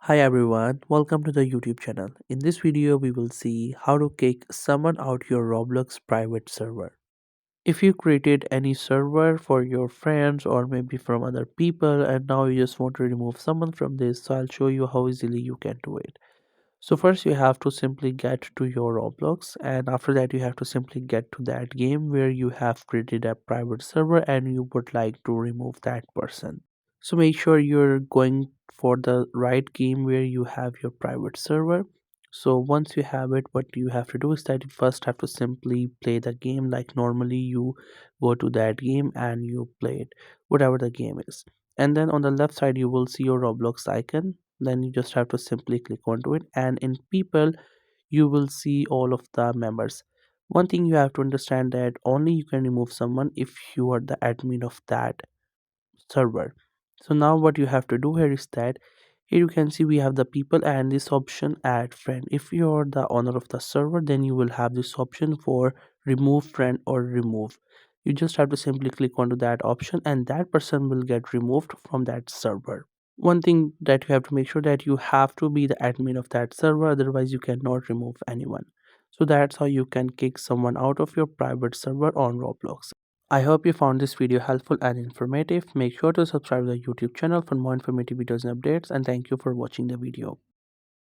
Hi everyone, welcome to the YouTube channel. In this video, we will see how to kick someone out your Roblox private server. If you created any server for your friends or maybe from other people and now you just want to remove someone from this, so I'll show you how easily you can do it. So first you have to simply get to your Roblox, and after that you have to simply get to that game where you have created a private server and you would like to remove that person. So make sure you're going for the right game where you have your private server. So once you have it, what you have to do is that you first have to simply play the game like normally you go to that game and you play it, whatever the game is. And then on the left side, you will see your Roblox icon. Then you just have to simply click onto it. And in people, you will see all of the members. One thing you have to understand that only you can remove someone if you are the admin of that server. So now what you have to do here is that here you can see we have the people and this option add friend. If you're the owner of the server, then you will have this option for remove friend or remove. You just have to simply click onto that option and that person will get removed from that server. One thing that you have to make sure that you have to be the admin of that server, otherwise you cannot remove anyone. So that's how you can kick someone out of your private server on Roblox. I hope you found this video helpful and informative. Make sure to subscribe to the YouTube channel for more informative videos and updates, and thank you for watching the video.